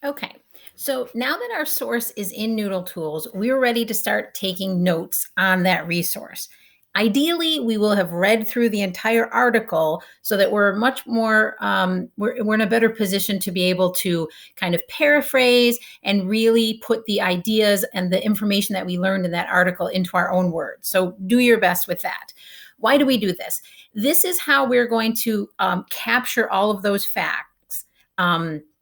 Okay, so now that our source is in Noodle Tools, we're ready to start taking notes on that resource. Ideally, we will have read through the entire article so that we're much more, we're in a better position to be able to kind of paraphrase and really put the ideas and the information that we learned in that article into our own words. So do your best with that. Why do we do this? This is how we're going to capture all of those facts.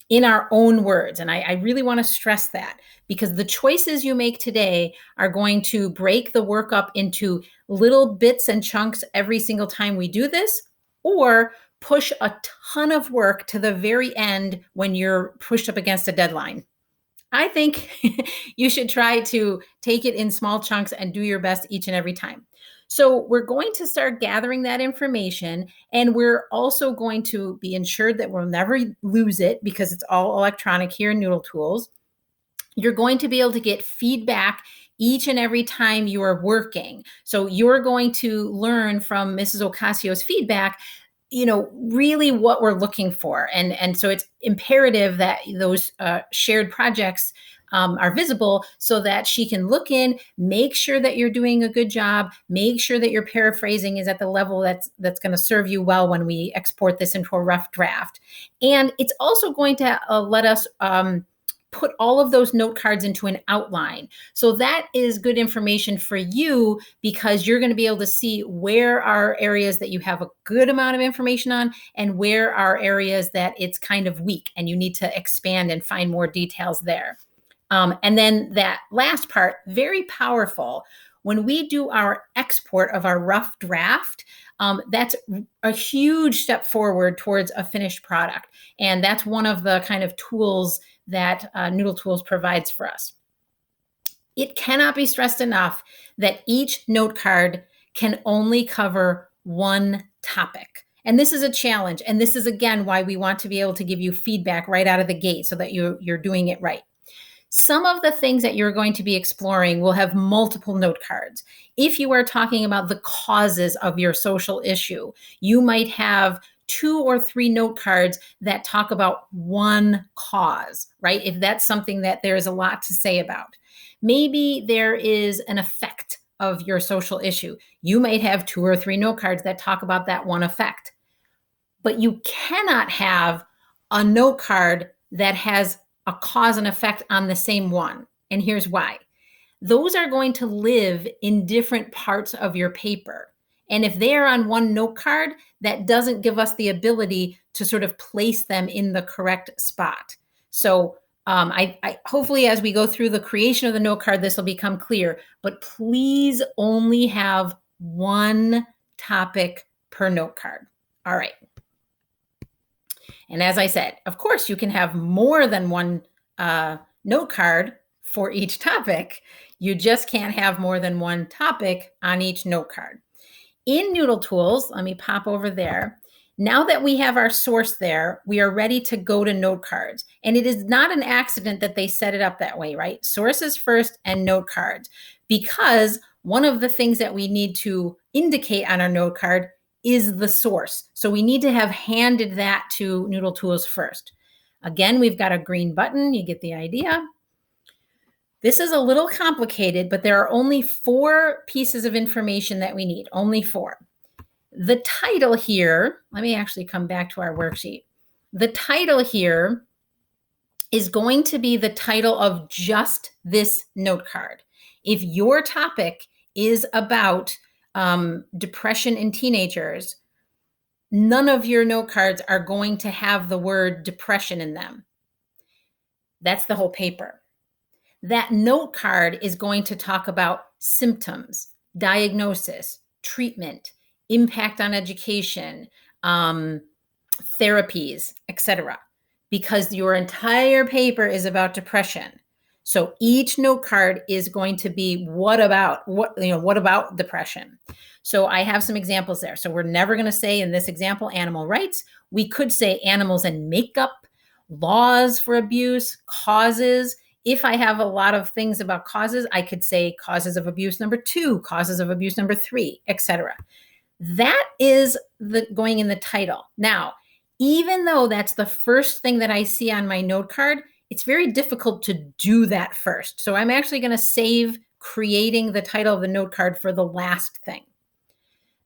In our own words. And I really want to stress that because the choices you make today are going to break the work up into little bits and chunks every single time we do this, or push a ton of work to the very end when you're pushed up against a deadline. I think you should try to take it in small chunks and do your best each and every time. So we're going to start gathering that information, and we're also going to be ensured that we'll never lose it because it's all electronic here in Noodle Tools. You're going to be able to get feedback each and every time you are working. So you're going to learn from Mrs. Ocasio's feedback, really what we're looking for. And so it's imperative that those shared projects are visible so that she can look in, make sure that you're doing a good job, make sure that your paraphrasing is at the level that's going to serve you well when we export this into a rough draft. And it's also going to let us put all of those note cards into an outline. So that is good information for you because you're going to be able to see where are areas that you have a good amount of information on and where are areas that it's kind of weak and you need to expand and find more details there. And then that last part, very powerful. When we do our export of our rough draft, that's a huge step forward towards a finished product. And that's one of the kind of tools that Noodle Tools provides for us. It cannot be stressed enough that each note card can only cover one topic. And this is a challenge. And this is, again, why we want to be able to give you feedback right out of the gate so that you're doing it right. Some of the things that you're going to be exploring will have multiple note cards. If you are talking about the causes of your social issue, you might have 2 or 3 note cards that talk about one cause, right? If that's something that there's a lot to say about. Maybe there is an effect of your social issue. You might have 2 or 3 note cards that talk about that one effect. But you cannot have a note card that has a cause and effect on the same one. And here's why. Those are going to live in different parts of your paper. And if they are on one note card, that doesn't give us the ability to sort of place them in the correct spot. So I hopefully as we go through the creation of the note card, this will become clear, but please only have one topic per note card. All right. And as I said, of course, you can have more than one note card for each topic. You just can't have more than one topic on each note card. In Noodle Tools, let me pop over there. Now that we have our source there, we are ready to go to note cards. And it is not an accident that they set it up that way, right? Sources first and note cards, because one of the things that we need to indicate on our note card is the source. So we need to have handed that to Noodle Tools first. Again, we've got a green button. You get the idea. This is a little complicated, but there are only 4 pieces of information that we need, only 4. The title here, let me actually come back to our worksheet. The title here is going to be the title of just this note card. If your topic is about depression in teenagers, none of your note cards are going to have the word depression in them. That's the whole paper. That note card is going to talk about symptoms, diagnosis, treatment, impact on education, therapies, etc. Because your entire paper is about depression. So each note card is going to be what about depression? So I have some examples there. So we're never going to say in this example animal rights. We could say animals and makeup, laws for abuse, causes. If I have a lot of things about causes, I could say causes of abuse number 2, causes of abuse number 3, etc. That is going in the title. Now, even though that's the first thing that I see on my note card, it's very difficult to do that first. So I'm actually going to save creating the title of the note card for the last thing.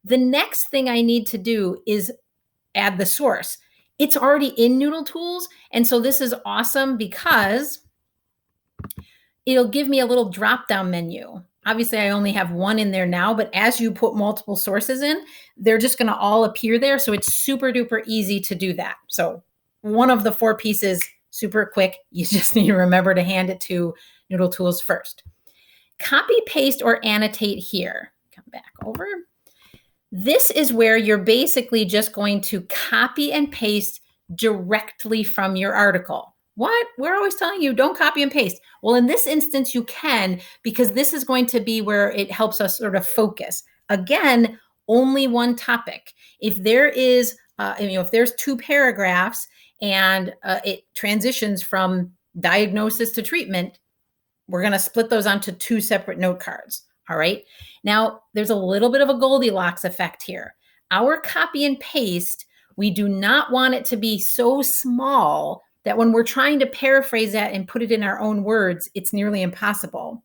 The next thing I need to do is add the source. It's already in Noodle Tools, and so this is awesome because it'll give me a little drop-down menu. Obviously, I only have one in there now, but as you put multiple sources in, they're just going to all appear there. So it's super duper easy to do that. So one of the 4 pieces, super quick. You just need to remember to hand it to Noodle Tools first. Copy, paste, or annotate here. Come back over. This is where you're basically just going to copy and paste directly from your article. What? We're always telling you don't copy and paste. Well, in this instance, you can, because this is going to be where it helps us sort of focus. Again, only one topic. If there is, if there's 2 paragraphs and it transitions from diagnosis to treatment, we're going to split those onto 2 separate note cards. All right. Now, there's a little bit of a Goldilocks effect here. Our copy and paste, we do not want it to be so small that when we're trying to paraphrase that and put it in our own words, it's nearly impossible.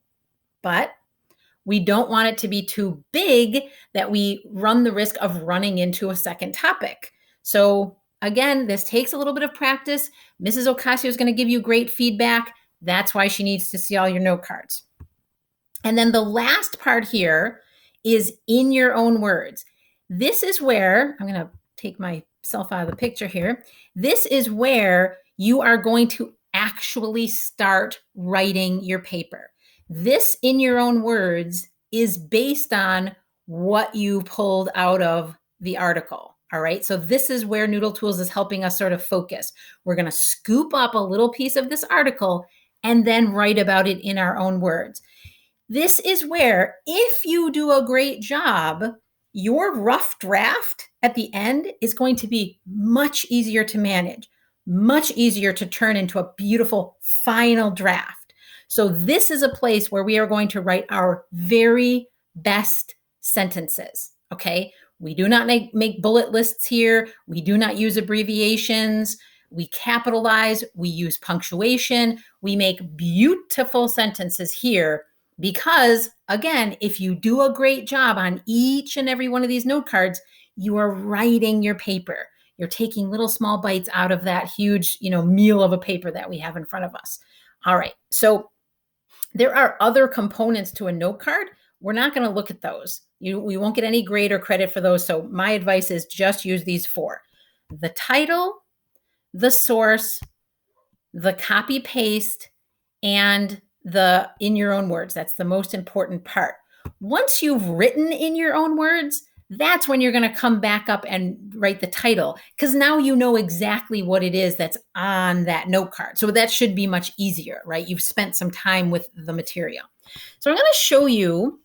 But we don't want it to be too big that we run the risk of running into a second topic. So again, this takes a little bit of practice. Mrs. Ocasio is going to give you great feedback. That's why she needs to see all your note cards. And then the last part here is in your own words. This is where, I'm going to take myself out of the picture here. This is where you are going to actually start writing your paper. This in your own words is based on what you pulled out of the article. All right. So this is where Noodle Tools is helping us sort of focus. We're going to scoop up a little piece of this article and then write about it in our own words. This is where, if you do a great job, your rough draft at the end is going to be much easier to manage, much easier to turn into a beautiful final draft. So this is a place where we are going to write our very best sentences, okay? We do not make bullet lists here. We do not use abbreviations. We capitalize. We use punctuation. We make beautiful sentences here. Because again, if you do a great job on each and every one of these note cards, you are writing your paper. You're taking little small bites out of that huge, meal of a paper that we have in front of us. All right. So there are other components to a note card. We're not going to look at those. We won't get any grade or credit for those. So my advice is just use these 4. The title, the source, the copy paste, and the in your own words. That's the most important part. Once you've written in your own words, that's when you're going to come back up and write the title, because now you know exactly what it is that's on that note card. So that should be much easier, right? You've spent some time with the material. So I'm going to show you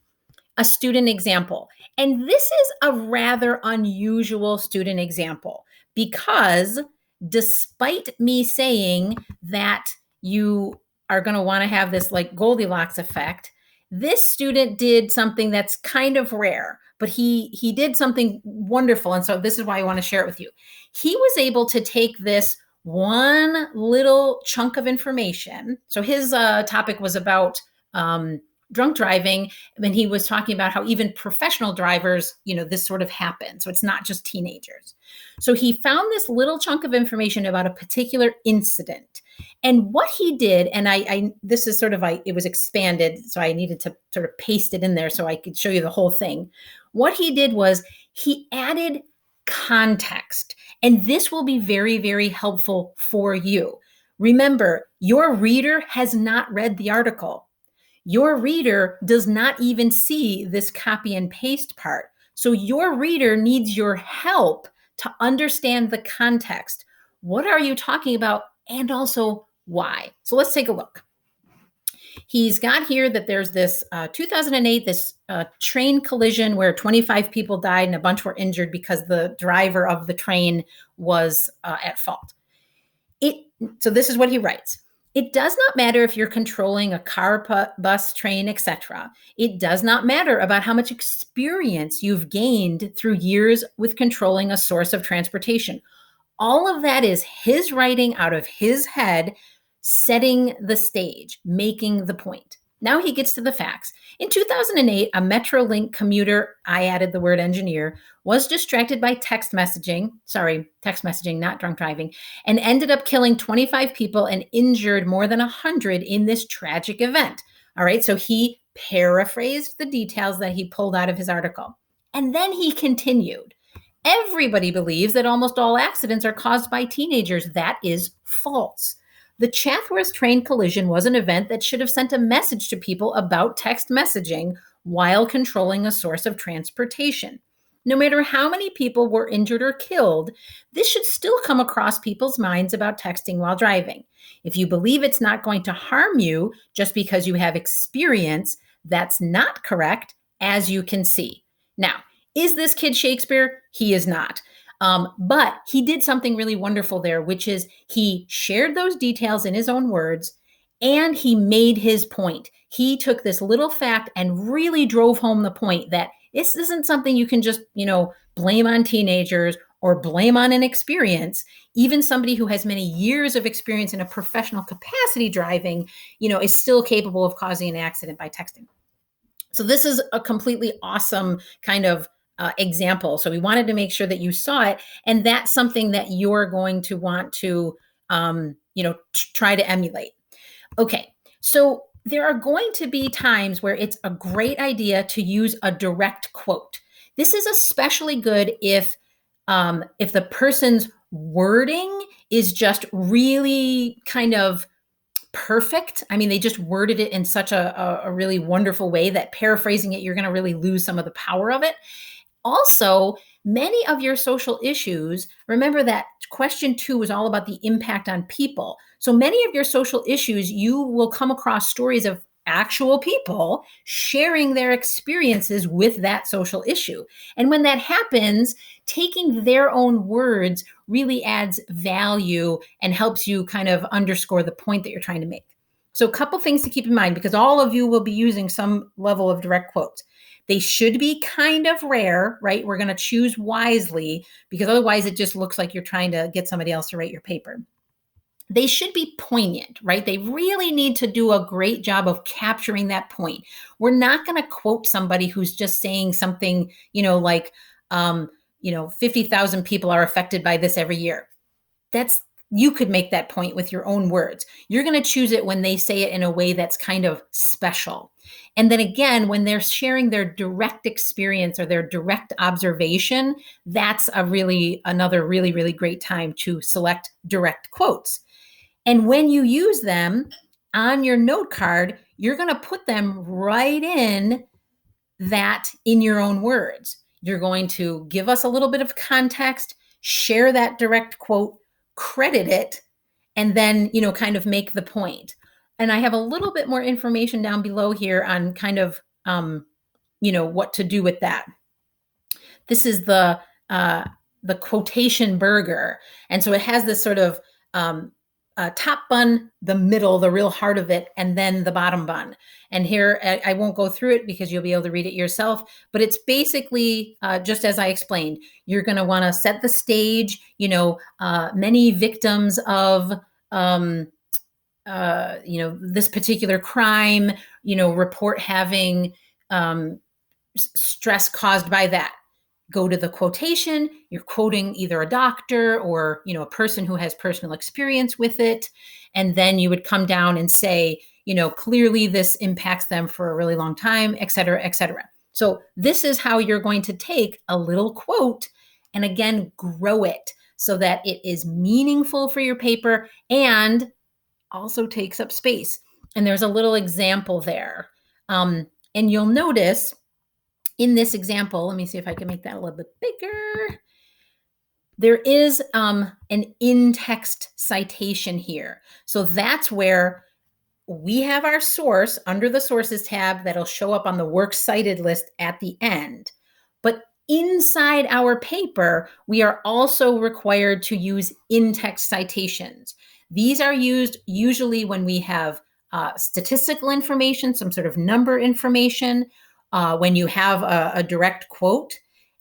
a student example. And this is a rather unusual student example because despite me saying that you are going to want to have this like Goldilocks effect, this student did something that's kind of rare, but he did something wonderful. And so this is why I want to share it with you. He was able to take this one little chunk of information. So his topic was about drunk driving. And he was talking about how even professional drivers, this sort of happens. So it's not just teenagers. So he found this little chunk of information about a particular incident. And what he did, and this is sort of, it was expanded, so I needed to sort of paste it in there so I could show you the whole thing. What he did was he added context, and this will be very, very helpful for you. Remember, your reader has not read the article. Your reader does not even see this copy and paste part. So your reader needs your help to understand the context. What are you talking about? And also why? So let's take a look. He's got here that there's this 2008, this train collision where 25 people died and a bunch were injured because the driver of the train was at fault. So this is what he writes. It does not matter if you're controlling a car, bus, train, etc. It does not matter about how much experience you've gained through years with controlling a source of transportation. All of that is his writing out of his head, setting the stage, making the point. Now he gets to the facts. In 2008, a Metrolink commuter, I added the word engineer, was distracted by text messaging, not drunk driving, and ended up killing 25 people and injured more than 100 in this tragic event. All right, so he paraphrased the details that he pulled out of his article. And then he continued. Everybody believes that almost all accidents are caused by teenagers. That is false. The Chatsworth train collision was an event that should have sent a message to people about text messaging while controlling a source of transportation. No matter how many people were injured or killed, this should still come across people's minds about texting while driving. If you believe it's not going to harm you just because you have experience, that's not correct, as you can see. Now, is this kid Shakespeare? He is not. But he did something really wonderful there, which is he shared those details in his own words and he made his point. He took this little fact and really drove home the point that this isn't something you can just, blame on teenagers or blame on inexperience. Even somebody who has many years of experience in a professional capacity driving, is still capable of causing an accident by texting. So this is a completely awesome kind of example. So we wanted to make sure that you saw it, and that's something that you're going to want to, try to emulate. Okay, so there are going to be times where it's a great idea to use a direct quote. This is especially good if the person's wording is just really kind of perfect. I mean, they just worded it in such a really wonderful way that paraphrasing it, you're going to really lose some of the power of it. Also, many of your social issues, remember that question 2 was all about the impact on people. So many of your social issues, you will come across stories of actual people sharing their experiences with that social issue. And when that happens, taking their own words really adds value and helps you kind of underscore the point that you're trying to make. So a couple things to keep in mind, because all of you will be using some level of direct quotes. They should be kind of rare, right? We're going to choose wisely because otherwise it just looks like you're trying to get somebody else to write your paper. They should be poignant, right? They really need to do a great job of capturing that point. We're not going to quote somebody who's just saying something, like, 50,000 people are affected by this every year. You could make that point with your own words. You're going to choose it when they say it in a way that's kind of special. And then again, when they're sharing their direct experience or their direct observation, that's another really, really great time to select direct quotes. And when you use them on your note card, you're going to put them right in your own words. You're going to give us a little bit of context, share that direct quote, credit it, and then, kind of make the point. And I have a little bit more information down below here on kind of, what to do with that. This is the quotation burger. And so it has this sort of top bun, the middle, the real heart of it, and then the bottom bun. And here, I won't go through it because you'll be able to read it yourself, but it's basically just as I explained. You're going to want to set the stage. Many victims of this particular crime, report having stress caused by that. Go to the quotation. You're quoting either a doctor or, a person who has personal experience with it. And then you would come down and say, clearly this impacts them for a really long time, et cetera, et cetera. So this is how you're going to take a little quote and again, grow it so that it is meaningful for your paper and also takes up space. And there's a little example there. And you'll notice in this example, let me see if I can make that a little bit bigger. There is an in-text citation here. So that's where we have our source under the sources tab that'll show up on the works cited list at the end. But inside our paper, we are also required to use in-text citations. These are used usually when we have statistical information, some sort of number information, when you have a direct quote,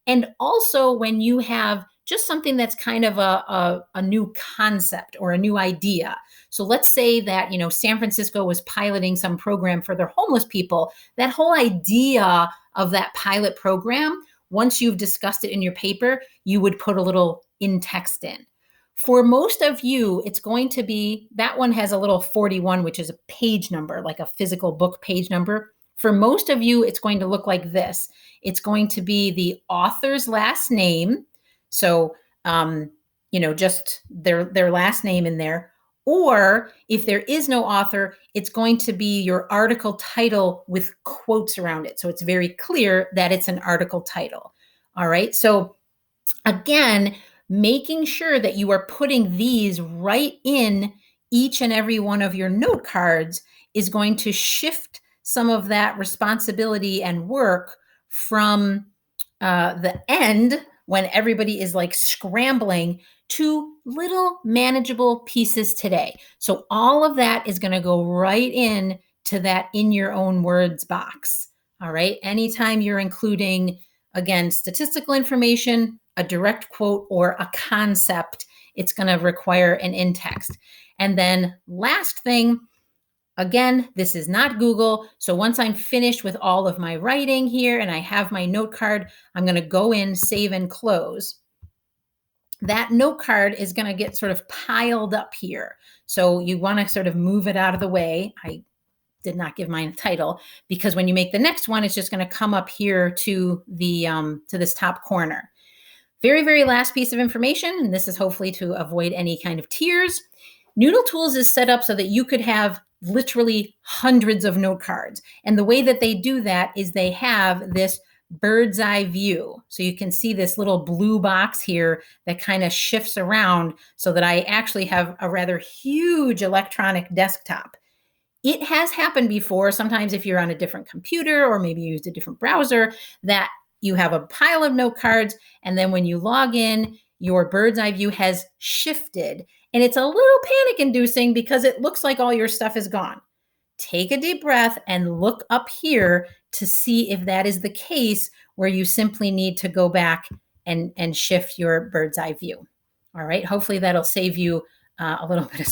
and also when you have just something that's kind of a new concept or a new idea. So let's say that, San Francisco was piloting some program for their homeless people. That whole idea of that pilot program, once you've discussed it in your paper, you would put a little in text in. For most of you, it's going to be, that one has a little 41, which is a page number, like a physical book page number. For most of you, it's going to look like this. It's going to be the author's last name. So, just their last name in there. Or if there is no author, it's going to be your article title with quotes around it. So it's very clear that it's an article title. All right. So again, making sure that you are putting these right in each and every one of your note cards is going to shift some of that responsibility and work from the end when everybody is like scrambling to little manageable pieces today. So all of that is going to go right in to that in your own words box. All right. Anytime you're including, again, statistical information, a direct quote, or a concept, it's going to require an in text. And then last thing, again, this is not Google. So once I'm finished with all of my writing here and I have my note card, I'm going to go in, save and close. That note card is going to get sort of piled up here. So you want to sort of move it out of the way. I did not give mine a title because when you make the next one, it's just going to come up here to the to this top corner. Very, very last piece of information, and this is hopefully to avoid any kind of tears. Noodle Tools is set up so that you could have literally hundreds of note cards. And the way that they do that is they have this bird's eye view. So you can see this little blue box here that kind of shifts around so that I actually have a rather huge electronic desktop. It has happened before, sometimes if you're on a different computer or maybe you used a different browser, that you have a pile of note cards, and then when you log in, your bird's eye view has shifted. And it's a little panic-inducing because it looks like all your stuff is gone. Take a deep breath and look up here to see if that is the case where you simply need to go back and shift your bird's eye view. All right, hopefully that'll save you a little bit of